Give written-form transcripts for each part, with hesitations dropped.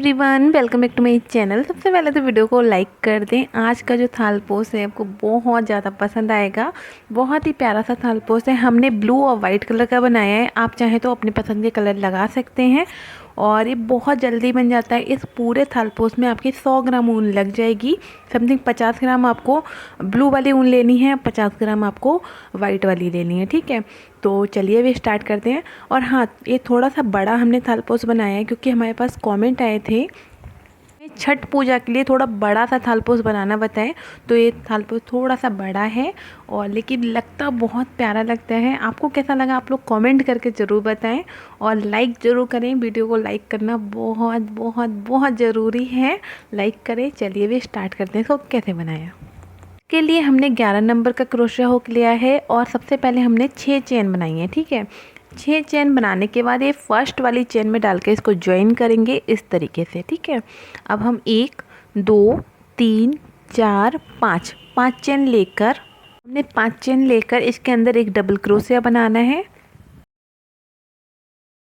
Everyone, welcome back to my channel. सबसे पहले तो वीडियो को लाइक कर दें। आज का जो थालपोस है आपको बहुत ज़्यादा पसंद आएगा। बहुत ही प्यारा सा थालपोस है। हमने ब्लू और वाइट कलर का बनाया है। आप चाहें तो अपनी पसंद के कलर लगा सकते हैं और ये बहुत जल्दी बन जाता है। इस पूरे थालपोस में आपकी 100 ग्राम ऊन लग जाएगी। समथिंग 50 ग्राम आपको ब्लू वाली ऊन लेनी है, 50 ग्राम आपको वाइट वाली लेनी है। ठीक है, तो चलिए वे स्टार्ट करते हैं। और हाँ, ये थोड़ा सा बड़ा हमने थालपोस बनाया है क्योंकि हमारे पास कमेंट आए थे छठ पूजा के लिए थोड़ा बड़ा सा थालपोस बनाना बताएं। तो ये थालपोस थोड़ा सा बड़ा है और लेकिन लगता बहुत प्यारा लगता है। आपको कैसा लगा आप लोग कमेंट करके ज़रूर बताएं और लाइक ज़रूर करें। वीडियो को लाइक करना बहुत बहुत बहुत ज़रूरी है। लाइक करें। चलिए वे स्टार्ट करते हैं। इसको कैसे बनाया। के लिए हमने 11 नंबर का क्रोशिया हुक लिया है और सबसे पहले हमने 6 चेन बनाई है। ठीक है, 6 चेन बनाने के बाद ये फर्स्ट वाली चेन में डाल के इसको ज्वाइन करेंगे इस तरीके से। ठीक है, अब हम 1 2 3 4 5 5 चेन लेकर हमने 5 चेन लेकर इसके अंदर एक डबल क्रोशिया बनाना है।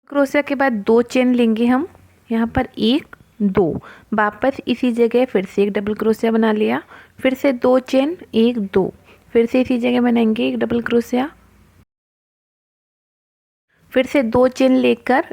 क्रोशिया के बाद 2 चेन लेंगे हम यहाँ पर 1 2, वापस इसी जगह फिर से एक डबल क्रोशिया बना लिया। फिर से 2 चेन 1 2, फिर से इसी जगह बनाएंगे एक डबल क्रोशिया। फिर से 2 चेन लेकर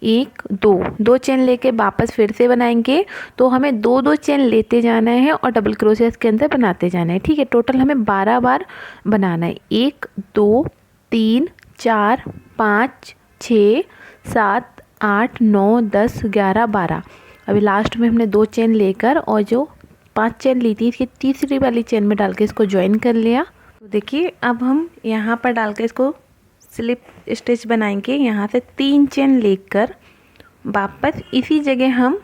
1 2, 2 चेन लेके वापस फिर से बनाएंगे। तो हमें 2 चेन लेते जाना है और डबल क्रोशिया इसके अंदर बनाते जाना है। ठीक है, टोटल हमें 12 बार बनाना है। 1 2 3 4 5 6 7 8 9 10 11 12। अभी लास्ट में हमने 2 चेन लेकर और जो 5 चेन ली थी इसकी तीसरी वाली चेन में डाल के इसको ज्वाइन कर लिया। तो देखिए अब हम यहाँ पर डाल के इसको स्लिप स्टिच बनाएंगे। यहाँ से 3 चेन लेकर वापस इसी जगह हम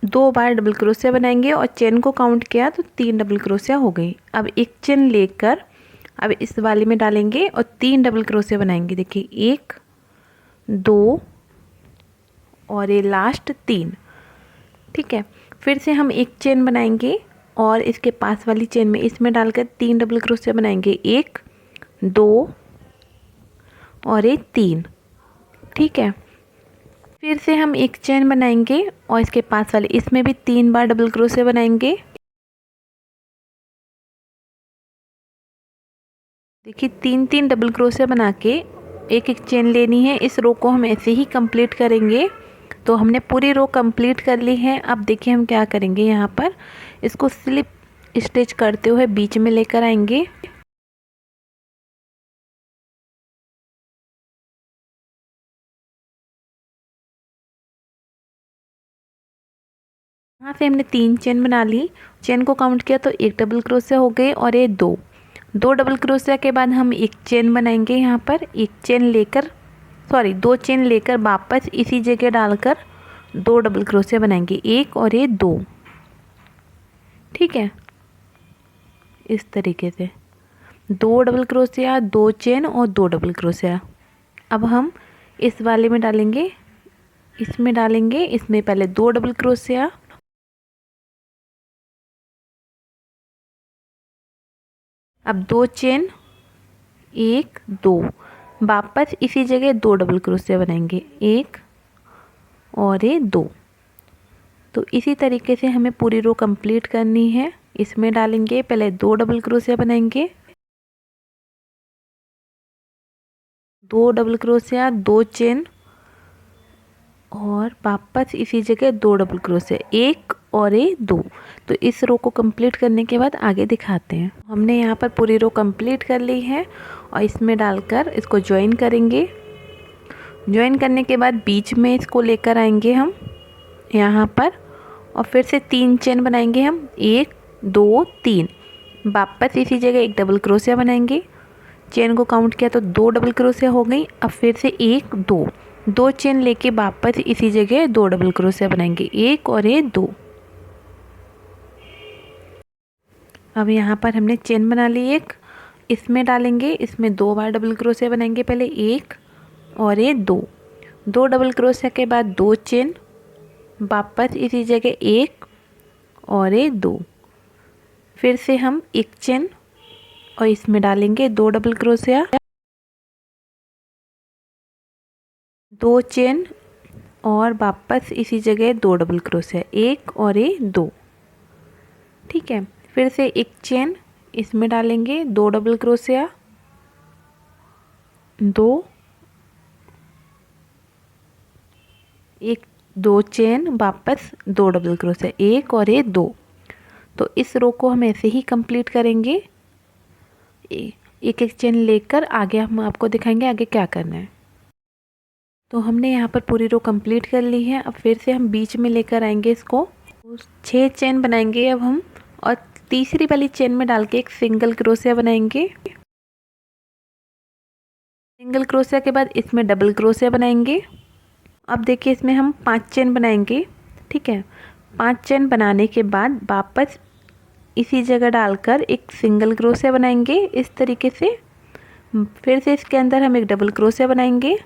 2 बार डबल क्रोशिया बनाएंगे और चेन को काउंट किया तो 3 डबल क्रोशिया हो गई। अब एक चेन लेकर अब इस वाले में डालेंगे और 3 डबल क्रोशिया बनाएंगे। देखिए 1 2 और ये लास्ट 3। ठीक है, फिर से हम एक चेन बनाएंगे और इसके पास वाली चेन में इसमें डालकर 3 डबल क्रोशिया बनाएंगे। 1 2 और ये 3। ठीक है, फिर से हम एक चेन बनाएंगे और इसके पास वाले इसमें भी 3 बार डबल क्रोशिया बनाएंगे। देखिए 3 डबल क्रोशिया बना के एक एक चेन लेनी है। इस रो को हम ऐसे ही कंप्लीट करेंगे। तो हमने पूरी रो कंप्लीट कर ली है। अब देखिए हम क्या करेंगे, यहाँ पर इसको स्लिप स्टिच करते हुए बीच में लेकर आएंगे। यहाँ से हमने 3 चेन बना ली। चेन को काउंट किया तो एक डबल क्रोशिया हो गए और ये 2 डबल क्रोशिया के बाद हम एक चेन बनाएंगे। यहाँ पर एक चेन लेकर 2 चेन लेकर वापस इसी जगह डालकर 2 डबल क्रोशिया बनाएंगे। 1 और ये 2। ठीक है, इस तरीके से 2 डबल क्रोशिया 2 चेन और 2 डबल क्रोशिया। अब हम इस वाले में डालेंगे, इसमें पहले 2 डबल क्रोशिया, अब 2 चेन 1 2, वापस इसी जगह 2 डबल क्रोशिया बनाएंगे। 1 और ये 2। तो इसी तरीके से हमें पूरी रो कंप्लीट करनी है। इसमें डालेंगे पहले 2 डबल क्रोशिया बनाएंगे, 2 डबल क्रोशिया 2 चेन और वापस इसी जगह 2 डबल क्रोशिया 1 और ये 2। तो इस रो को कंप्लीट करने के बाद आगे दिखाते हैं। हमने यहाँ पर पूरी रो कंप्लीट कर ली है और इसमें डालकर इसको ज्वाइन करेंगे। ज्वाइन करने के बाद बीच में इसको लेकर आएंगे हम यहाँ पर और फिर से 3 चेन बनाएंगे हम। 1 2 3, वापस इसी जगह एक डबल क्रोशिया बनाएंगे। चेन को काउंट किया तो 2 डबल क्रोशिया हो गई। अब फिर से 1 2 चेन लेके वापस इसी जगह 2 डबल क्रोशिया बनाएंगे। 1 और ये 2। अब यहाँ पर हमने चेन बना ली एक, इसमें डालेंगे, इसमें 2 बार डबल क्रोशिया बनाएंगे। पहले 1 और ये 2 डबल क्रोशिया के बाद 2 चेन, वापस इसी जगह 1 और ये 2। फिर से हम एक चेन और इसमें डालेंगे 2 डबल क्रोशिया, 2 चेन और वापस इसी जगह 2 डबल क्रोशिया, 1 और ये 2। ठीक है, फिर से एक चेन इसमें डालेंगे, 2 डबल क्रोशिया, 2, एक 2 चेन, वापस 2 डबल क्रोशिया, 1 और ये 2। तो इस रो को हम ऐसे ही कंप्लीट करेंगे। एक एक चेन लेकर आगे हम आपको दिखाएंगे आगे क्या करना है। तो हमने यहाँ पर पूरी रो कंप्लीट कर ली है। अब फिर से हम बीच में लेकर आएंगे इसको, 6 चेन बनाएंगे अब हम, और तीसरी वाली चेन में डाल के एक सिंगल क्रोशिया बनाएंगे। सिंगल क्रोशिया के बाद इसमें डबल क्रोशिया बनाएंगे। अब देखिए इसमें हम 5 चेन बनाएंगे। ठीक है, 5 चेन बनाने के बाद वापस इसी जगह डालकर एक सिंगल क्रोशिया बनाएंगे इस तरीके से। फिर से इसके अंदर हम एक डबल क्रोशिया बनाएंगे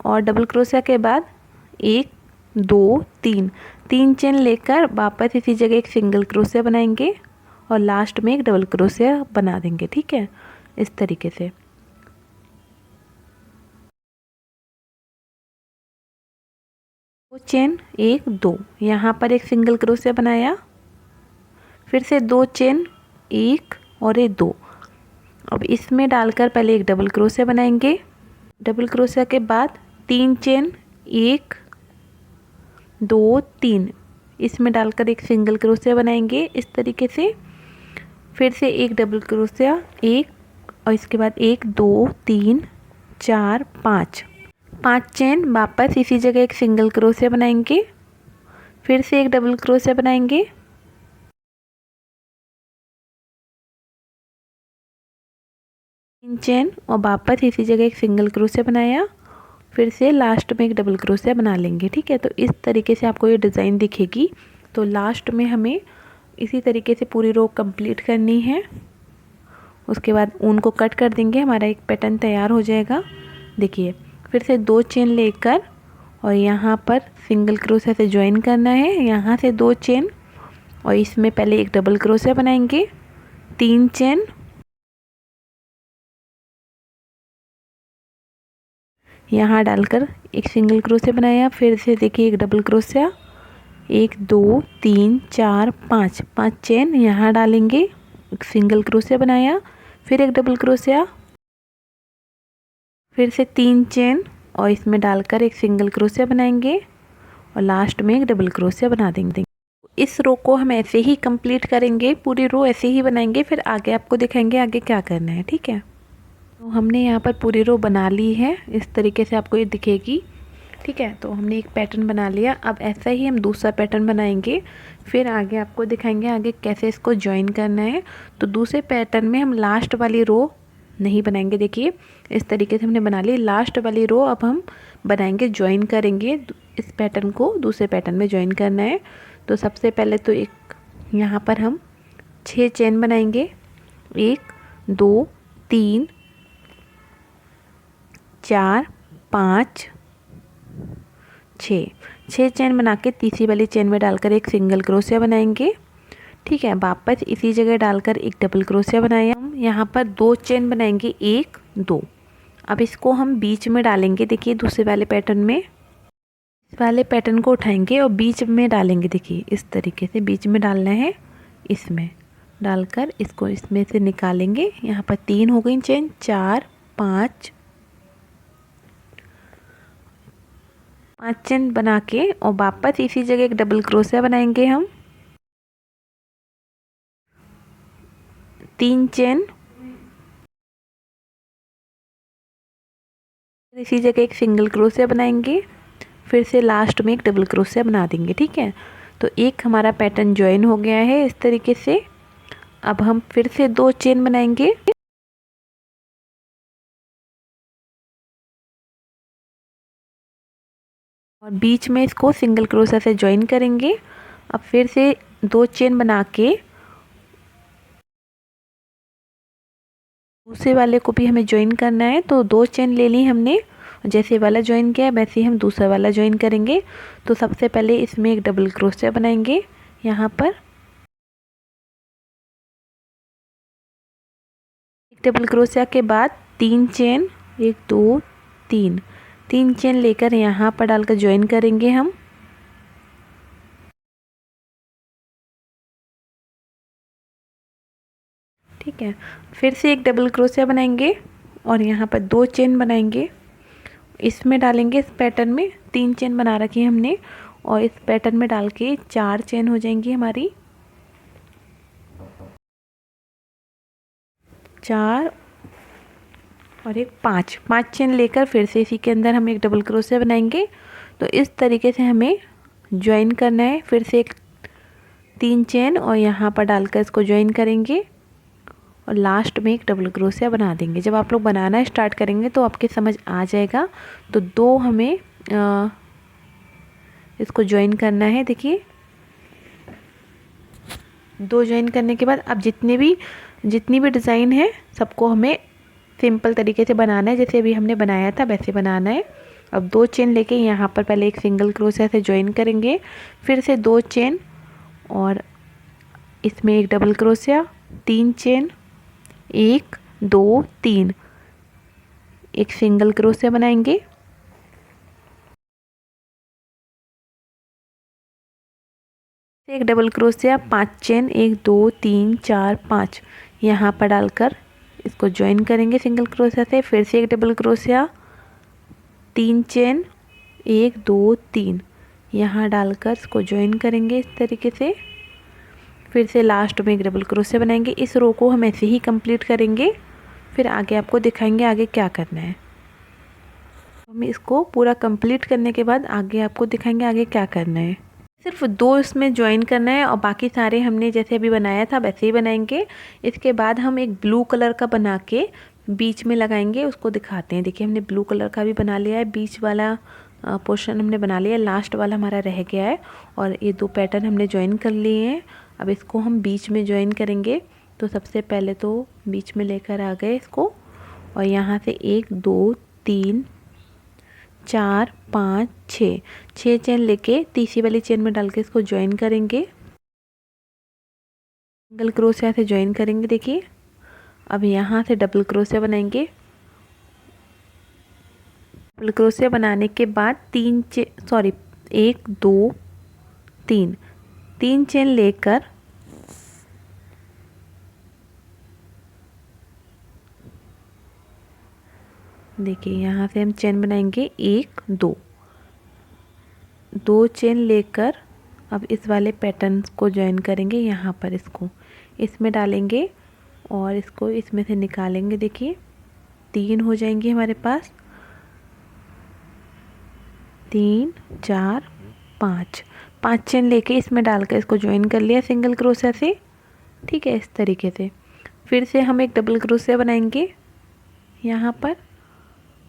और डबल क्रोशिया के बाद 1 2 3 चेन लेकर वापस इसी जगह एक सिंगल क्रोशिया बनाएंगे और लास्ट में एक डबल क्रोशिया बना देंगे। ठीक है, इस तरीके से। वो चेन 1 2, यहाँ पर एक सिंगल क्रोशिया बनाया, फिर से 2 चेन, 1 और ये 2। अब इसमें डालकर पहले एक डबल क्रोशिया बनाएंगे। डबल क्रोशिया के बाद 3 चेन, 1 2 3, इसमें डालकर एक सिंगल क्रोशिया बनाएंगे इस तरीके से। फिर से एक डबल क्रोशिया, 1 और इसके बाद 1 2 3 4 5 चेन, वापस इसी जगह एक सिंगल क्रोशिया बनाएंगे। फिर से एक डबल क्रोशिया बनाएंगे, 3 चेन और वापस इसी जगह एक सिंगल क्रोशिया बनाया। फिर से लास्ट में एक डबल क्रोशिया बना लेंगे। ठीक है, तो इस तरीके से आपको ये डिज़ाइन दिखेगी। तो लास्ट में हमें इसी तरीके से पूरी रो कंप्लीट करनी है। उसके बाद ऊन को कट कर देंगे, हमारा एक पैटर्न तैयार हो जाएगा। देखिए फिर से 2 चेन लेकर और यहाँ पर सिंगल क्रोशिया से ज्वाइन करना है, यहाँ से 2 चेन और इसमें पहले एक डबल क्रोशिया बनाएंगे, 3 चेन, यहाँ डालकर एक सिंगल क्रोशिया बनाया। फिर से देखिए एक डबल क्रोशिया, 1 2 3 4 5 चेन, यहाँ डालेंगे, एक सिंगल क्रोशिया बनाया, फिर एक डबल क्रोशिया, फिर से 3 चेन और इसमें डालकर एक सिंगल क्रोशिया बनाएंगे और लास्ट में एक डबल क्रोशिया बना देंगे। इस रो को हम ऐसे ही कंप्लीट करेंगे, पूरी रो ऐसे ही बनाएंगे, फिर आगे आपको दिखाएंगे आगे क्या करना है। ठीक है, तो हमने यहाँ पर पूरी रो बना ली है, इस तरीके से आपको ये दिखेगी। ठीक है, तो हमने एक पैटर्न बना लिया। अब ऐसा ही हम दूसरा पैटर्न बनाएंगे, फिर आगे आपको दिखाएंगे आगे कैसे इसको ज्वाइन करना है। तो दूसरे पैटर्न में हम लास्ट वाली रो नहीं बनाएंगे। देखिए इस तरीके से हमने बना ली लास्ट वाली रो। अब हम बनाएंगे, ज्वाइन करेंगे, इस पैटर्न को दूसरे पैटर्न में ज्वाइन करना है। तो सबसे पहले तो एक यहाँ पर हम 6 चेन बनाएंगे, 1 2 3 4 5 6 चेन बना के तीसरी वाली चेन में डालकर एक सिंगल क्रोशिया बनाएंगे। ठीक है, वापस इसी जगह डालकर एक डबल क्रोशिया बनाया। हम यहाँ पर 2 चेन बनाएंगे, 1 2। अब इसको हम बीच में डालेंगे। देखिए दूसरे वाले पैटर्न में इस वाले पैटर्न को उठाएंगे और बीच में डालेंगे। देखिए इस तरीके से बीच में डालना है, इसमें डालकर इसको इसमें से निकालेंगे। यहाँ पर 3 हो गई चेन, 4 5 चेन बना के और वापस इसी जगह एक डबल क्रोशिया बनाएंगे हम, 3 चेन, इसी जगह एक सिंगल क्रोशिया बनाएंगे, फिर से लास्ट में एक डबल क्रोशिया बना देंगे। ठीक है, तो एक हमारा पैटर्न ज्वाइन हो गया है इस तरीके से। अब हम फिर से 2 चेन बनाएंगे और बीच में इसको सिंगल क्रोशिया से ज्वाइन करेंगे। अब फिर से 2 चेन बना के दूसरे वाले को भी हमें ज्वाइन करना है। तो 2 चेन ले ली हमने, जैसे वाला ज्वाइन किया वैसे ही हम दूसरा वाला ज्वाइन करेंगे। तो सबसे पहले इसमें एक डबल क्रोशिया बनाएंगे, यहाँ पर एक डबल क्रोशिया के बाद 3 चेन, 1 2 3 3 चेन लेकर यहाँ पर डालकर ज्वाइन करेंगे हम। ठीक है, फिर से एक डबल क्रोशिया बनाएंगे और यहाँ पर 2 चेन बनाएंगे। इसमें डालेंगे, इस पैटर्न में 3 चेन बना रखी है हमने और इस पैटर्न में डाल के 4 चेन हो जाएंगी हमारी। 4 और एक 5 चेन लेकर फिर से इसी के अंदर हम एक डबल क्रोशिया बनाएंगे। तो इस तरीके से हमें ज्वाइन करना है। फिर से एक 3 चेन और यहाँ पर डालकर इसको ज्वाइन करेंगे और लास्ट में एक डबल क्रोशिया बना देंगे। जब आप लोग बनाना स्टार्ट करेंगे तो आपके समझ आ जाएगा। तो 2 हमें इसको ज्वाइन करना है। देखिए 2 ज्वाइन करने के बाद अब जितनी भी डिज़ाइन है सबको हमें सिंपल तरीके से बनाना है, जैसे अभी हमने बनाया था वैसे बनाना है। अब 2 चेन लेके यहाँ पर पहले एक सिंगल क्रोशिया से ज्वाइन करेंगे, फिर से 2 चेन और इसमें एक डबल क्रोशिया, 3 चेन, 1 2 3, एक सिंगल क्रोशिया बनाएंगे, एक डबल क्रोशिया, 5 चेन, 1 2 3 4 5 यहाँ पर डालकर इसको ज्वाइन करेंगे सिंगल क्रोशिया से। फिर से एक डबल क्रोशिया, 3 चेन, 1 2 3 यहाँ डालकर इसको ज्वाइन करेंगे इस तरीके से। फिर से लास्ट में एक डबल क्रोशिया बनाएंगे। इस रो को हम ऐसे ही कंप्लीट करेंगे, फिर आगे आपको दिखाएंगे आगे क्या करना है। हम इसको पूरा कंप्लीट करने के बाद आगे आपको दिखाएंगे आगे क्या करना है। सिर्फ 2 इसमें ज्वाइन करना है और बाकी सारे हमने जैसे अभी बनाया था वैसे ही बनाएंगे। इसके बाद हम एक ब्लू कलर का बना के बीच में लगाएंगे, उसको दिखाते हैं। देखिए हमने ब्लू कलर का भी बना लिया है, बीच वाला पोर्शन हमने बना लिया, लास्ट वाला हमारा रह गया है और ये 2 पैटर्न हमने ज्वाइन कर लिए हैं। अब इसको हम बीच में ज्वाइन करेंगे। तो सबसे पहले तो बीच में लेकर आ गए इसको और यहाँ से 1 2 3 4 5 6 चेन लेके तीसरी वाली चेन में डाल के इसको ज्वाइन करेंगे, सिंगल क्रोशिया से ज्वाइन करेंगे। देखिए अब यहाँ से डबल क्रोशिया बनाएंगे। डबल क्रोशिया बनाने के बाद 1 2 3 चेन लेकर देखिए यहाँ से हम चेन बनाएंगे 1 2 चेन लेकर अब इस वाले पैटर्न को ज्वाइन करेंगे। यहाँ पर इसको इसमें डालेंगे और इसको इसमें से निकालेंगे। देखिए 3 हो जाएंगे हमारे पास, 3 4 5 चेन लेके इसमें डालकर इसको ज्वाइन कर लिया सिंगल क्रोशिया से। ठीक है, इस तरीके से फिर से हम एक डबल क्रोशिया बनाएंगे यहाँ पर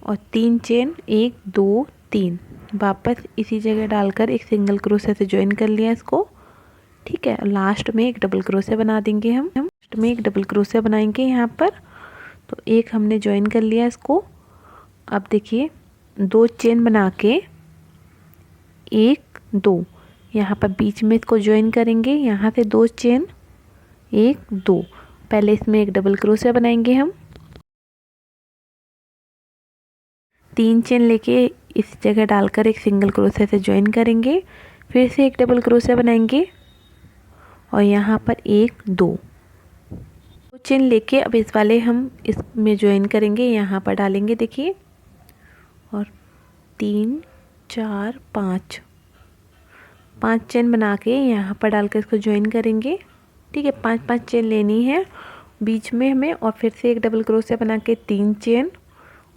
और 3 चेन 1 2 3 वापस इसी जगह डालकर एक सिंगल क्रोशिया से ज्वाइन कर लिया इसको। ठीक है, लास्ट में एक डबल क्रोशिया बना देंगे हम लास्ट में एक डबल क्रोशिया बनाएंगे यहाँ पर। तो एक हमने ज्वाइन कर लिया इसको। अब देखिए 2 चेन बना के 1 2 यहाँ पर बीच में इसको ज्वाइन करेंगे। यहाँ से 2 चेन 1 2 पहले इसमें एक डबल क्रोशिया बनाएंगे हम, 3 चेन लेके इस जगह डालकर एक सिंगल क्रोशिया से ज्वाइन करेंगे। फिर से एक डबल क्रोशिया बनाएंगे और यहाँ पर 1 2 चेन लेके अब इस वाले हम इसमें ज्वाइन करेंगे, यहाँ पर डालेंगे। देखिए और 3 4 5 चेन बना के यहाँ पर डालकर इसको ज्वाइन करेंगे। ठीक है, 5 चेन लेनी है बीच में हमें और फिर से एक डबल क्रोशिया बना के 3 चेन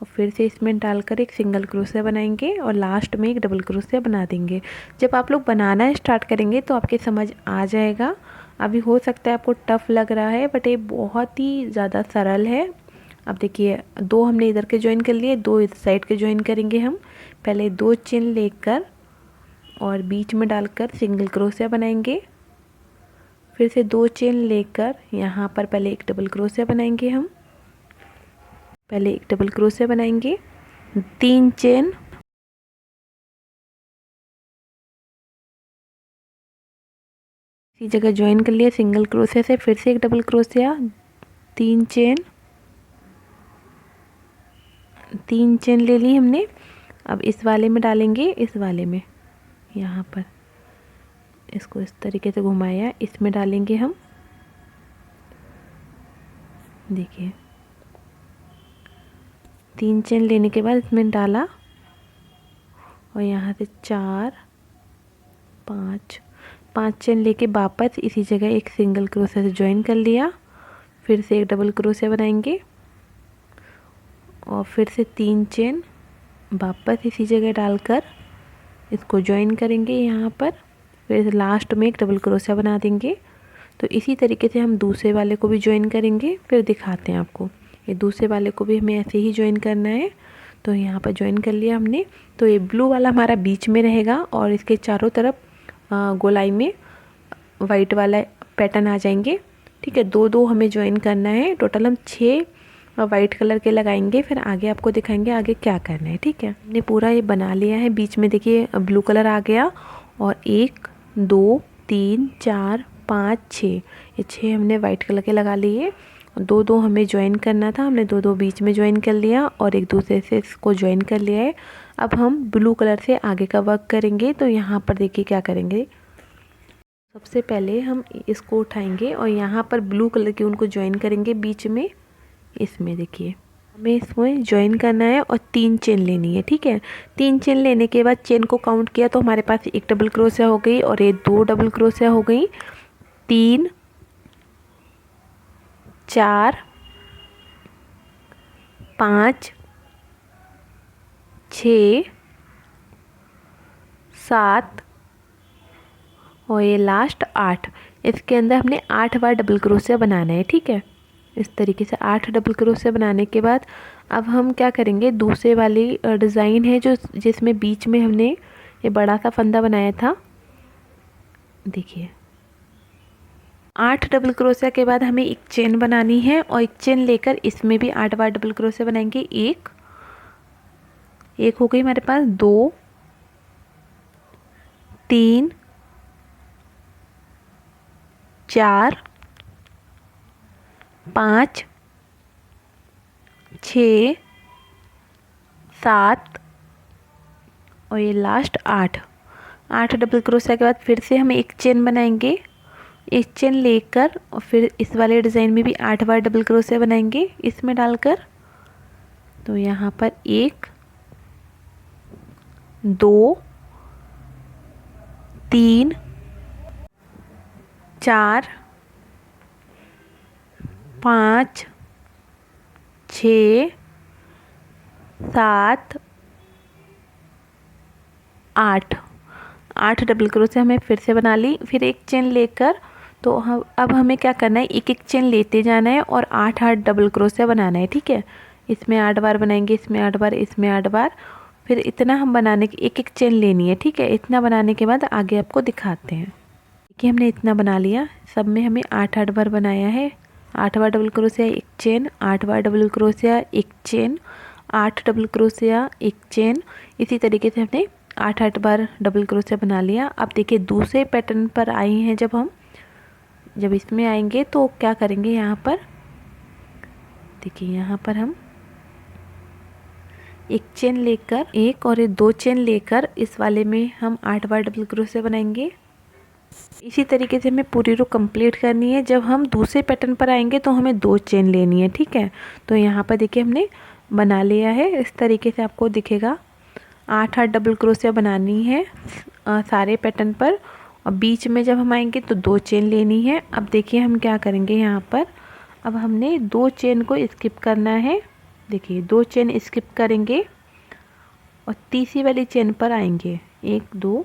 और फिर से इसमें डालकर एक सिंगल क्रोशिया बनाएंगे और लास्ट में एक डबल क्रोशिया बना देंगे। जब आप लोग बनाना स्टार्ट करेंगे तो आपके समझ आ जाएगा। अभी हो सकता है आपको टफ़ लग रहा है बट ये बहुत ही ज़्यादा सरल है। अब देखिए 2 हमने इधर के ज्वाइन कर लिए, 2 इस साइड के ज्वाइन करेंगे हम। पहले 2 चेन लेकर और बीच में डालकर सिंगल क्रोशिया बनाएंगे। फिर से 2 चेन लेकर यहाँ पर पहले एक डबल क्रोशिया बनाएंगे हम, पहले एक डबल क्रोशिया बनाएंगे, 3 चेन इसी जगह ज्वाइन कर लिया सिंगल क्रोशिया से। फिर से एक डबल क्रोशिया, 3 चेन ले ली हमने। अब इस वाले में डालेंगे, इस वाले में यहाँ पर इसको इस तरीके से घुमाया, इसमें डालेंगे हम। देखिए 3 चेन लेने के बाद इसमें डाला और यहाँ से 4 5 चेन लेके वापस इसी जगह एक सिंगल क्रोशे से ज्वाइन कर लिया। फिर से एक डबल क्रोशे बनाएंगे और फिर से 3 चेन वापस इसी जगह डालकर इसको ज्वाइन करेंगे यहाँ पर। फिर लास्ट में एक डबल क्रोशा बना देंगे। तो इसी तरीके से हम दूसरे वाले को भी ज्वाइन करेंगे, फिर दिखाते हैं आपको। ये दूसरे वाले को भी हमें ऐसे ही ज्वाइन करना है। तो यहाँ पर ज्वाइन कर लिया हमने। तो ये ब्लू वाला हमारा बीच में रहेगा और इसके चारों तरफ गोलाई में वाइट वाला पैटर्न आ जाएंगे। ठीक है, 2-2 हमें ज्वाइन करना है। टोटल हम 6 वाइट कलर के लगाएंगे, फिर आगे आपको दिखाएंगे आगे क्या करना है। ठीक है, हमने पूरा ये बना लिया है। बीच में देखिए ब्लू कलर आ गया और 1 2 3 4 5 6, ये 6 हमने वाइट कलर के लगा लिए। 2-2 हमें ज्वाइन करना था, हमने 2-2 बीच में ज्वाइन कर लिया और एक दूसरे से इसको ज्वाइन कर लिया है। अब हम ब्लू कलर से आगे का वर्क करेंगे। तो यहाँ पर देखिए क्या करेंगे, सबसे पहले हम इसको उठाएंगे और यहाँ पर ब्लू कलर के उनको ज्वाइन करेंगे बीच में। इसमें देखिए हमें इसमें ज्वाइन करना है और 3 चेन लेनी है। ठीक है, 3 चेन लेने के बाद चेन को काउंट किया तो हमारे पास एक डबल क्रोशिया हो गई और ये 2 डबल क्रोशिया हो गई। 3 4 5 6 7 और ये लास्ट 8। इसके अंदर हमने 8 बार डबल क्रोशिया बनाना है। ठीक है, इस तरीके से 8 डबल क्रोशिया बनाने के बाद अब हम क्या करेंगे, दूसरे वाली डिज़ाइन है जो जिसमें बीच में हमने ये बड़ा सा फंदा बनाया था। देखिए 8 डबल क्रोशिया के बाद हमें एक चेन बनानी है और एक चेन लेकर इसमें भी 8 बार डबल क्रोशिया बनाएंगे। एक हो गई हमारे पास, 2 3 4 5 6 7 और ये लास्ट 8 डबल क्रोशिया के बाद फिर से हम एक चेन बनाएंगे। एक चेन लेकर और फिर इस वाले डिज़ाइन में भी 8 बार डबल क्रोशिया बनाएंगे इसमें डालकर। तो यहाँ पर 1 2 3 4 5 6 7 8 डबल क्रोशिया हमें फिर से बना ली। फिर एक चेन लेकर तो हम अब हमें क्या करना है, एक एक चेन लेते जाना है और 8 डबल क्रोशिया बनाना है। ठीक है, इसमें 8 बार बनाएंगे, इसमें 8 बार, इसमें 8 बार। फिर इतना हम बनाने की एक एक चेन लेनी है। ठीक है, इतना बनाने के बाद आगे आपको दिखाते हैं कि हमने इतना बना लिया। सब में हमें 8 बार बनाया है। 8 बार डबल क्रोशिया एक चेन, 8 बार डबल क्रोशिया एक चेन, 8 डबल क्रोशिया एक चेन। इसी तरीके से हमने 8 बार डबल क्रोशिया बना लिया। अब देखिए दूसरे पैटर्न पर आए हैं। जब इसमें आएंगे तो क्या करेंगे, यहाँ पर देखिए यहाँ पर हम एक चेन लेकर, एक और 2 चेन लेकर इस वाले में हम 8 बार डबल क्रोशिया बनाएंगे। इसी तरीके से हमें पूरी रो कंप्लीट करनी है। जब हम दूसरे पैटर्न पर आएंगे तो हमें 2 चेन लेनी है। ठीक है, तो यहाँ पर देखिए हमने बना लिया है। इस तरीके से आपको दिखेगा। 8 डबल क्रोशिया बनानी है सारे पैटर्न पर और बीच में जब हम आएंगे तो 2 चेन लेनी है। अब देखिए हम क्या करेंगे, यहाँ पर अब हमने 2 चेन को स्किप करना है। देखिए 2 चेन स्किप करेंगे और तीसरी वाली चेन पर आएंगे। 1 2,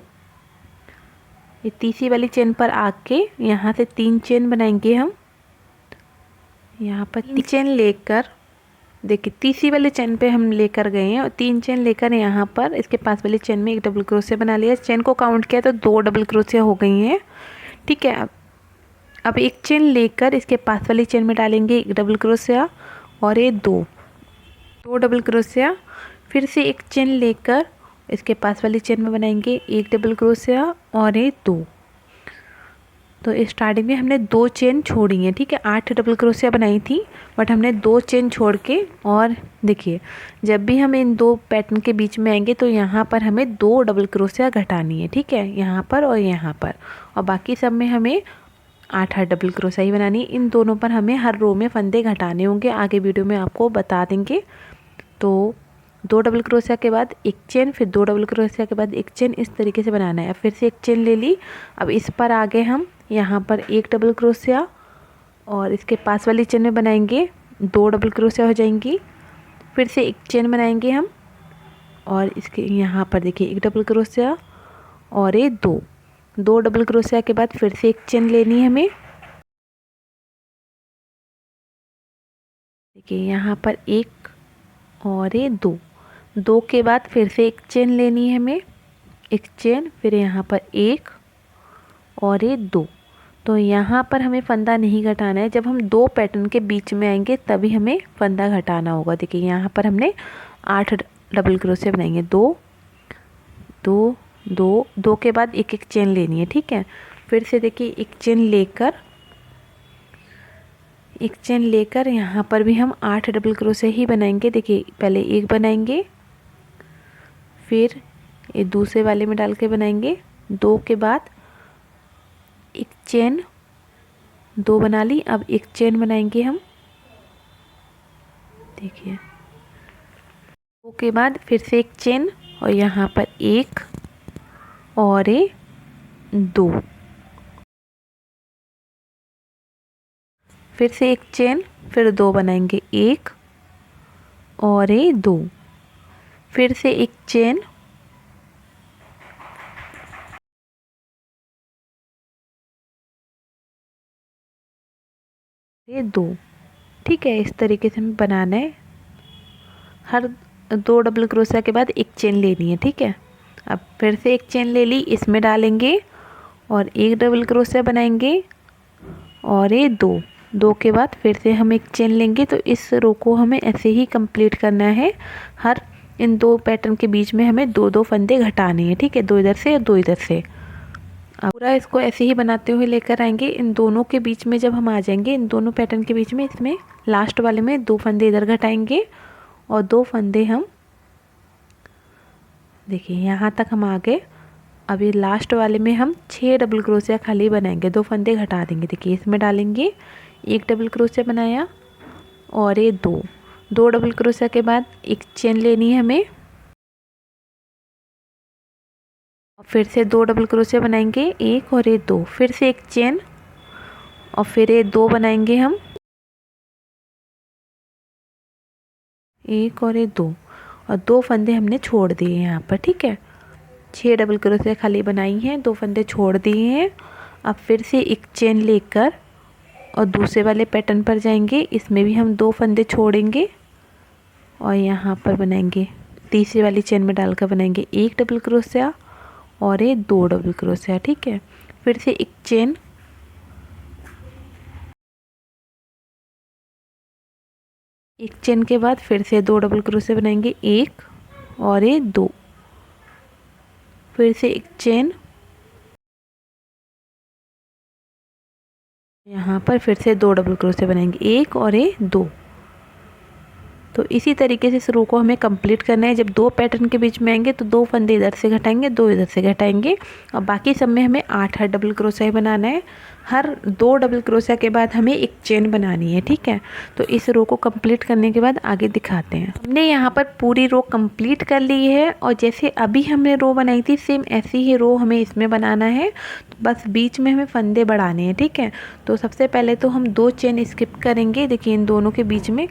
ये तीसरी वाली चेन पर आके यहाँ से 3 चेन बनाएंगे हम। यहाँ पर 3 चेन लेकर देखिए तीसरी वाली चेन पे हम लेकर गए हैं और 3 चेन लेकर यहाँ पर इसके पास वाली चेन में एक डबल क्रोशिया बना लिया। चेन को काउंट किया तो 2 डबल क्रोशिया हो गई हैं। ठीक है, अब एक चेन लेकर इसके पास वाली चेन में डालेंगे एक डबल क्रोशिया और ये 2 डबल क्रोशिया। फिर से एक चेन लेकर इसके पास वाली चेन में बनाएंगे एक डबल क्रोशिया और ये 2। तो स्टार्टिंग में हमने 2 चेन छोड़ी हैं, ठीक है। 8 डबल क्रोशिया बनाई थी, बट हमने 2 चेन छोड़ के, और देखिए जब भी हम इन 2 पैटर्न के बीच में आएंगे तो यहाँ पर हमें 2 डबल क्रोशिया घटानी है, ठीक है, यहाँ पर और यहाँ पर। और बाकी सब में हमें 8 डबल क्रोशिया ही बनानी है। इन दोनों पर हमें हर रो में फंदे घटाने होंगे, आगे वीडियो में आपको बता देंगे। तो 2 डबल क्रोशिया के बाद एक चेन, फिर 2 डबल क्रोशिया के बाद एक चेन, इस तरीके से बनाना है। फिर से एक चेन ले ली। अब इस पर आगे हम यहाँ पर 1 डबल क्रोशिया, और इसके पास वाली चेन में बनाएंगे 2 डबल क्रोशिया हो जाएंगी। फिर से एक चेन बनाएंगे हम, और इसके यहाँ पर देखिए 1 डबल क्रोशिया और ये 2 डबल क्रोशिया के बाद फिर से एक चेन लेनी है हमें। देखिए यहाँ पर 1 और ये 2 के बाद फिर से एक चेन लेनी है हमें, एक चेन, फिर यहाँ पर 1 और ये 2। तो यहाँ पर हमें फंदा नहीं घटाना है, जब हम 2 पैटर्न के बीच में आएंगे तभी हमें फंदा घटाना होगा। देखिए यहाँ पर हमने 8 डबल क्रोशिया बनाएंगे, 2 2 2 2 के बाद एक एक चेन लेनी है, ठीक है। फिर से देखिए एक चेन लेकर यहाँ पर भी हम 8 डबल क्रोशिया ही बनाएंगे। देखिए पहले एक बनाएंगे, फिर ये दूसरे वाले में डाल के बनाएंगे, 2 के बाद एक चेन, 2 बना ली। अब एक चेन बनाएंगे हम, देखिए 2 के बाद फिर से एक चेन, और यहाँ पर 1 और ये 2, फिर से एक चेन, फिर 2 बनाएंगे, 1 और ये 2, फिर से एक चेन, ये 2, ठीक है। इस तरीके से हमें बनाना है। हर 2 डबल क्रोशिया के बाद एक चेन लेनी है, ठीक है। अब फिर से एक चेन ले ली, इसमें डालेंगे और 1 डबल क्रोशिया बनाएंगे, और ये 2 के बाद फिर से हम एक चेन लेंगे। तो इस रो को हमें ऐसे ही कंप्लीट करना है। हर इन 2 पैटर्न के बीच में हमें 2 फंदे घटाने हैं, ठीक है, 2 इधर से और 2 इधर से। अब पूरा इसको ऐसे ही बनाते हुए लेकर आएंगे। इन दोनों के बीच में जब हम आ जाएंगे, इन दोनों पैटर्न के बीच में, इसमें लास्ट वाले में 2 फंदे इधर घटाएंगे और 2 फंदे हम, देखिए यहाँ तक हम आ गए। अब ये लास्ट वाले में हम 6 डबल क्रोशिया खाली बनाएंगे, 2 फंदे घटा देंगे। देखिए इसमें डालेंगे 1 डबल क्रोशिया बनाया, और ये 2 डबल क्रोशिया के बाद एक चेन लेनी है हमें, फिर से 2 डबल क्रोशिया बनाएंगे, 1 और ये 2, फिर से एक चेन, और फिर ये 2 बनाएंगे हम, 1 और ये 2, और 2 फंदे हमने छोड़ दिए यहाँ पर, ठीक है। 6 डबल क्रोशिया खाली बनाई हैं, 2 फंदे छोड़ दिए हैं। अब फिर से एक चेन लेकर और दूसरे वाले पैटर्न पर जाएंगे, इसमें भी हम 2 फंदे छोड़ेंगे, और यहाँ पर बनाएंगे तीसरी वाली चेन में डालकर बनाएंगे 1 डबल क्रोशिया और ये 2 डबल क्रोशिया, ठीक है। फिर से एक चेन, एक चेन के बाद फिर से 2 डबल क्रोशिया बनाएंगे, 1 और ये 2, फिर से एक चेन, यहाँ पर फिर से 2 डबल क्रोशिया बनाएंगे, 1 और ये 2। तो इसी तरीके से इस रो को हमें कंप्लीट करना है। जब 2 पैटर्न के बीच में आएंगे तो 2 फंदे इधर से घटाएंगे, 2 इधर से घटाएंगे, और बाकी सब में हमें 8 डबल क्रोशिया बनाना है। हर 2 डबल क्रोशिया के बाद हमें एक चेन बनानी है, ठीक है। तो इस रो को कंप्लीट करने के बाद आगे दिखाते हैं। हमने यहाँ पर पूरी रो कंप्लीट कर ली है, और जैसे अभी हमने रो बनाई थी सेम ऐसी ही रो हमें इसमें बनाना है। तो बस बीच में हमें फंदे बढ़ाने हैं, ठीक है। तो सबसे पहले तो हम 2 चेन स्किप करेंगे। देखिए इन दोनों के बीच में,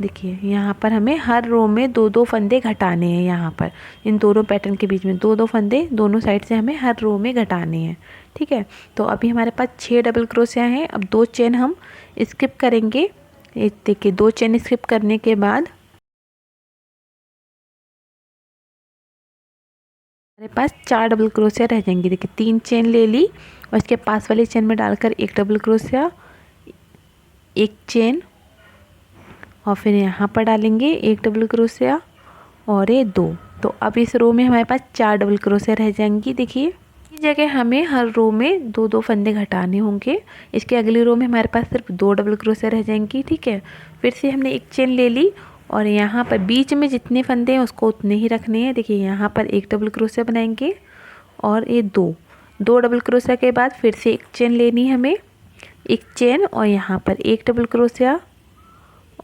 देखिए यहाँ पर हमें हर रो में 2 फंदे घटाने हैं। यहाँ पर इन दोनों पैटर्न के बीच में 2 फंदे दोनों साइड से हमें हर रो में घटाने हैं, ठीक है। तो अभी हमारे पास 6 डबल क्रोशिया हैं। अब 2 चेन हम स्किप करेंगे। ये देखिए 2 चेन स्किप करने के बाद हमारे पास 4 डबल क्रोशिया रह जाएंगी। देखिए 3 चेन ले ली, और इसके पास वाली चेन में डालकर 1 डबल क्रोशिया, एक चेन, और फिर यहाँ पर डालेंगे 1 डबल क्रोशिया और ये 2। तो अब इस रो में हमारे पास 4 डबल क्रोशिया रह जाएंगी। देखिए इस जगह हमें हर रो में दो दो फंदे घटाने होंगे। इसके अगली रो में हमारे पास सिर्फ 2 डबल क्रोशिया रह जाएंगी। ठीक है, फिर से हमने एक चेन ले ली और यहाँ पर बीच में जितने फंदे हैं उसको उतने ही रखने हैं। देखिए यहाँ पर एक डबल क्रोशिया बनाएंगे और ये दो डबल क्रोशिया के बाद फिर से एक चेन लेनी है हमें, एक चेन और यहाँ पर एक डबल क्रोशिया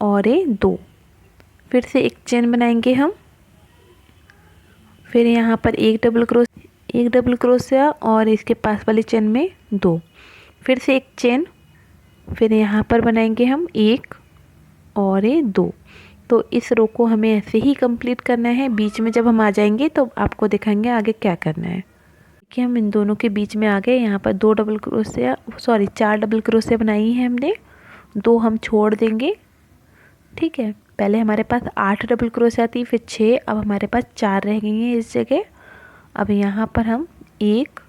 और ये 2, फिर से एक चेन बनाएंगे हम, फिर यहाँ पर एक डबल क्रोशिया और इसके पास वाली चेन में 2, फिर से एक चेन, फिर यहाँ पर बनाएंगे हम 1 और ये 2। तो इस रो को हमें ऐसे ही कंप्लीट करना है। बीच में जब हम आ जाएंगे तो आपको दिखाएंगे आगे क्या करना है। देखिए हम इन दोनों के बीच में आ गए। यहाँ पर 4 डबल क्रोशिया बनाई है हमने, 2 हम छोड़ देंगे। ठीक है, पहले हमारे पास 8 डबल क्रोशिया थी, फिर 6, अब हमारे पास 4 रह गई हैं इस जगह। अब यहाँ पर हम एक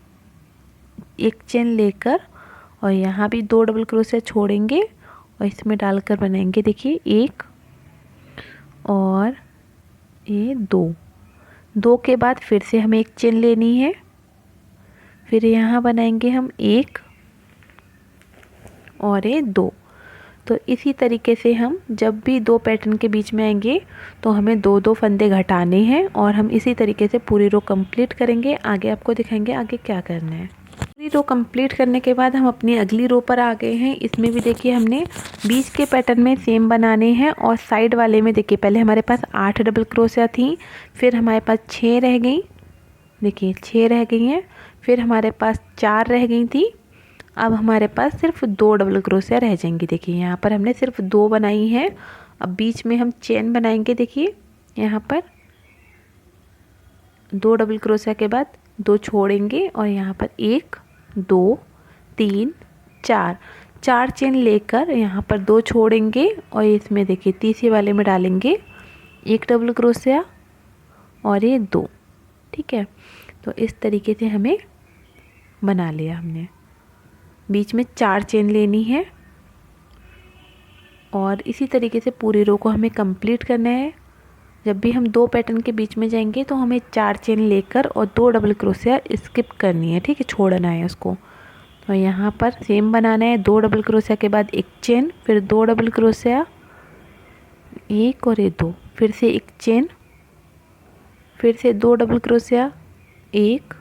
चेन लेकर और यहाँ भी 2 डबल क्रोशिया छोड़ेंगे और इसमें डालकर बनाएंगे। देखिए 1 और ये 2 के बाद फिर से हमें एक चेन लेनी है, फिर यहाँ बनाएंगे हम 1 और ये 2। तो इसी तरीके से हम जब भी 2 पैटर्न के बीच में आएंगे तो हमें 2 फंदे घटाने हैं और हम इसी तरीके से पूरी रो कंप्लीट करेंगे। आगे आपको दिखाएंगे आगे क्या करना है। पूरी रो कंप्लीट करने के बाद हम अपनी अगली रो पर आ गए हैं। इसमें भी देखिए हमने बीच के पैटर्न में सेम बनाने हैं और साइड वाले में देखिए पहले हमारे पास 8 डबल क्रोशिया थी, फिर हमारे पास 6 रह गई, देखिए 6 रह गई हैं, फिर हमारे पास 4 रह गई थी। अब हमारे पास सिर्फ 2 डबल क्रोशिया रह जाएंगी। देखिए यहाँ पर हमने सिर्फ 2 बनाई हैं। अब बीच में हम चेन बनाएंगे। देखिए यहाँ पर 2 डबल क्रोशिया के बाद 2 छोड़ेंगे और यहाँ पर 1 2 3 4 चेन लेकर यहाँ पर 2 छोड़ेंगे और इसमें देखिए तीसरे वाले में डालेंगे 1 डबल क्रोशिया और ये 2। ठीक है, तो इस तरीके से हमें बना लिया हमने। बीच में 4 चेन लेनी है और इसी तरीके से पूरी रो को हमें कंप्लीट करना है। जब भी हम 2 पैटर्न के बीच में जाएंगे तो हमें 4 चेन लेकर और 2 डबल क्रोशिया स्किप करनी है। ठीक है, छोड़ना है उसको। तो यहाँ पर सेम बनाना है, 2 डबल क्रोशिया के बाद एक चेन, फिर 2 डबल क्रोशिया, 1 और ये 2, फिर से एक चेन, फिर से 2 डबल क्रोशिया, 1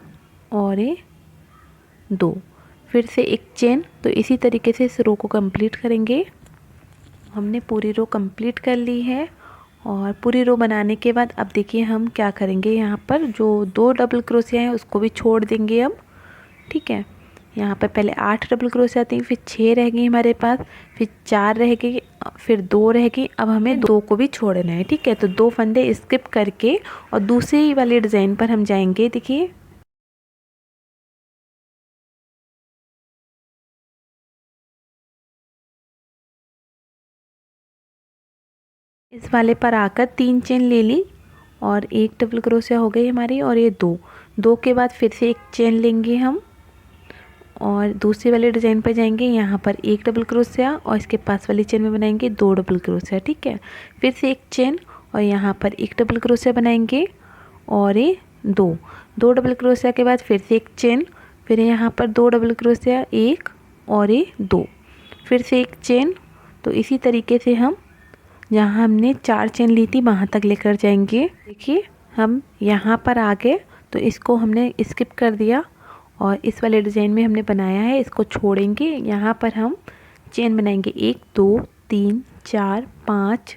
और ये 2, फिर से एक चेन। तो इसी तरीके से इस रो को कंप्लीट करेंगे। हमने पूरी रो कंप्लीट कर ली है और पूरी रो बनाने के बाद अब देखिए हम क्या करेंगे। यहाँ पर जो 2 डबल क्रोशिया हैं उसको भी छोड़ देंगे अब। ठीक है, यहाँ पर पहले 8 डबल क्रोशिया थी, फिर 6 रह गई हमारे पास, फिर 4 रह गई, फिर 2 रह गई। अब हमें 2 को भी छोड़ना है। ठीक है, तो 2 फंदे स्किप करके और दूसरी वाले डिज़ाइन पर हम जाएंगे। देखिए इस वाले पर आकर 3 चेन ले ली और 1 डबल क्रोशिया हो गई हमारी और ये 2 के बाद फिर से एक चेन लेंगे हम और दूसरे वाले डिज़ाइन पर जाएंगे। यहाँ पर 1 डबल क्रोशिया और इसके पास वाली चेन में बनाएंगे 2 डबल क्रोशिया। ठीक है, फिर से एक चेन और यहाँ पर 1 डबल क्रोशिया बनाएंगे और ये 2 डबल क्रोशिया के बाद फिर से एक चेन, फिर यहाँ पर 2 डबल क्रोशिया, 1 और ये 2, फिर से एक चेन। तो इसी तरीके से हम जहाँ हमने 4 चेन ली थी वहाँ तक लेकर जाएंगे। देखिए हम यहाँ पर आ गए तो इसको हमने स्किप कर दिया और इस वाले डिज़ाइन में हमने बनाया है, इसको छोड़ेंगे। यहाँ पर हम चेन बनाएंगे 1 2 3 4 5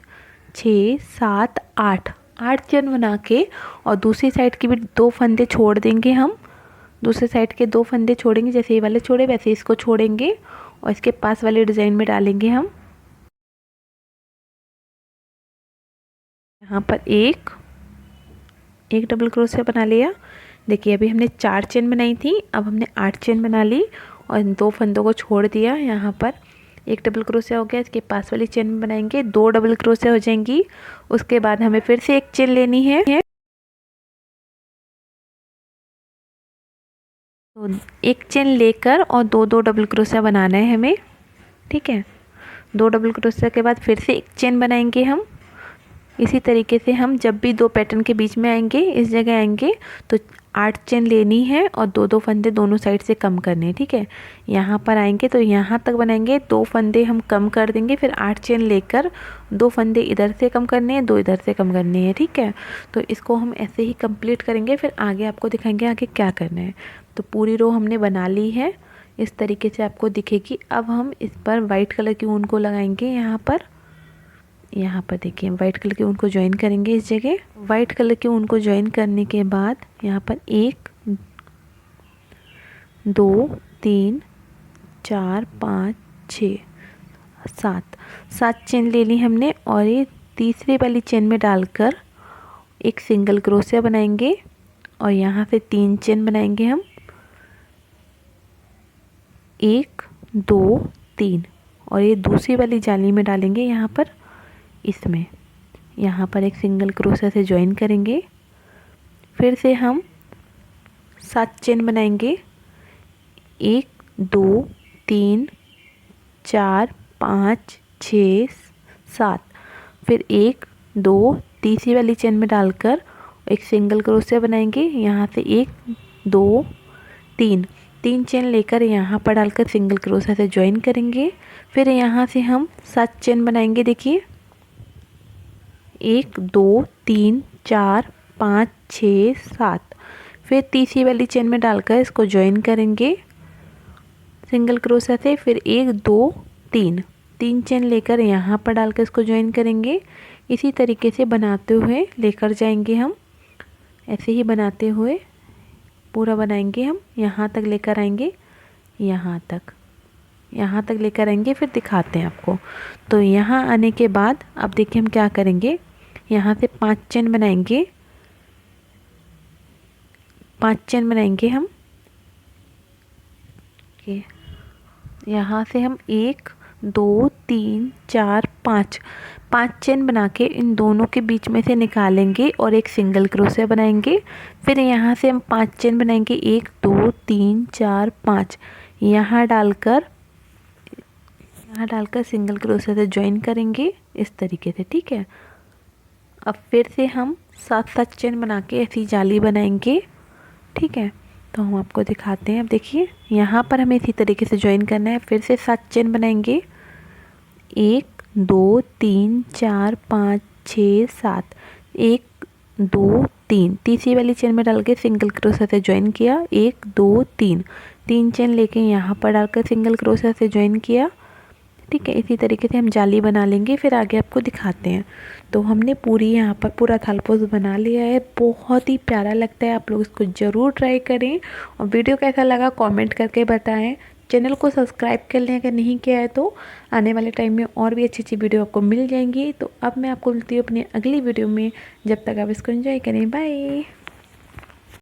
6 7 8 चेन बना के और दूसरी साइड के भी 2 फंदे छोड़ देंगे। हम दूसरे साइड के 2 फंदे छोड़ेंगे, जैसे ये वाले छोड़े वैसे इसको छोड़ेंगे और इसके पास वाले डिज़ाइन में डालेंगे हम। यहाँ पर एक डबल क्रोशिया बना लिया। देखिए अभी हमने 4 चेन बनाई थी, अब हमने 8 चेन बना ली और इन 2 फंदों को छोड़ दिया। यहाँ पर 1 डबल क्रोशिया हो गया, इसके पास वाली चेन में बनाएंगे 2 डबल क्रोशिया हो जाएंगी। उसके बाद हमें फिर से एक चेन लेनी है, तो एक चेन लेकर और 2 डबल क्रोशिया बनाना है हमें। ठीक है, 2 डबल क्रोशिया के बाद फिर से एक चेन बनाएंगे हम। इसी तरीके से हम जब भी 2 पैटर्न के बीच में आएंगे, इस जगह आएंगे तो 8 चेन लेनी है और 2-2 फंदे दोनों साइड से कम करने हैं। ठीक है, यहाँ पर आएंगे तो यहाँ तक बनाएंगे, 2 फंदे हम कम कर देंगे, फिर 8 चेन लेकर 2 फंदे इधर से कम करने हैं, 2 इधर से कम करने हैं। ठीक है, तो इसको हम ऐसे ही कंप्लीट करेंगे, फिर आगे आपको दिखाएंगे आगे क्या करना है। तो पूरी रो हमने बना ली है, इस तरीके से आपको दिखेगी। अब हम इस पर वाइट कलर की ऊन को लगाएंगे। यहाँ पर देखिए वाइट कलर की ऊन को ज्वाइन करेंगे इस जगह। वाइट कलर की ऊन को ज्वाइन करने के बाद यहाँ पर 1 2 3 4 5 6 7 चेन ले ली हमने, और ये तीसरी वाली चेन में डालकर एक सिंगल क्रोशिया बनाएंगे और यहाँ से 3 चेन बनाएंगे हम, 1 2 3, और ये दूसरी वाली जाली में डालेंगे यहाँ पर, इसमें यहाँ पर एक सिंगल क्रोशिया से ज्वाइन करेंगे। फिर से हम 7 चेन बनाएंगे, 1 2 3 4 5 6 7, फिर 1 2 तीसरी वाली चेन में डालकर एक सिंगल क्रोशिया बनाएंगे, यहाँ से 1 2 3 चेन लेकर यहाँ पर डालकर सिंगल क्रोशिया से ज्वाइन करेंगे। फिर यहाँ से हम 7 चेन बनाएंगे, देखिए 1 2 3 4 5 6 7, फिर तीसरी वाली चेन में डालकर इसको ज्वाइन करेंगे सिंगल क्रोशिया से, फिर 1 2 3 चेन लेकर यहाँ पर डालकर इसको ज्वाइन करेंगे। इसी तरीके से बनाते हुए लेकर जाएंगे हम, ऐसे ही बनाते हुए पूरा बनाएंगे हम, यहाँ तक लेकर आएंगे, यहाँ तक लेकर आएंगे, फिर दिखाते हैं आपको। तो यहाँ आने के बाद अब देखिए हम क्या करेंगे, यहाँ से 5 चेन बनाएंगे, 5 चेन बनाएंगे हम। यहाँ से हम 1 2 3 4 5 चेन बना के इन दोनों के बीच में से निकालेंगे और एक सिंगल क्रोशिया बनाएंगे। फिर यहाँ से हम 5 चेन बनाएंगे, 1 2 3 4 5, यहाँ डालकर सिंगल क्रोशिया से ज्वाइन करेंगे इस तरीके से। ठीक है, अब फिर से हम 7 चेन बना के ऐसी जाली बनाएंगे। ठीक है, तो हम आपको दिखाते हैं। अब देखिए यहाँ पर हमें इसी तरीके से ज्वाइन करना है। फिर से 7 चेन बनाएंगे, 1 2 3 4 5 6 7, 1 2 3, तीसरी वाली चेन में डाल के सिंगल क्रोशिया से ज्वाइन किया, 1 2 3 चेन लेके यहाँ पर डालकर सिंगल क्रोशिया से ज्वाइन किया। ठीक है, इसी तरीके से हम जाली बना लेंगे, फिर आगे आपको दिखाते हैं। तो हमने यहाँ पर पूरा थालपोस बना लिया है, बहुत ही प्यारा लगता है। आप लोग इसको ज़रूर ट्राई करें और वीडियो कैसा लगा कमेंट करके बताएं। चैनल को सब्सक्राइब कर लें अगर नहीं किया है तो, आने वाले टाइम में और भी अच्छी अच्छी वीडियो आपको मिल जाएंगी। तो अब मैं आपको मिलती हूँ अपनी अगली वीडियो में, जब तक आप इसको एंजॉय करें, बाय।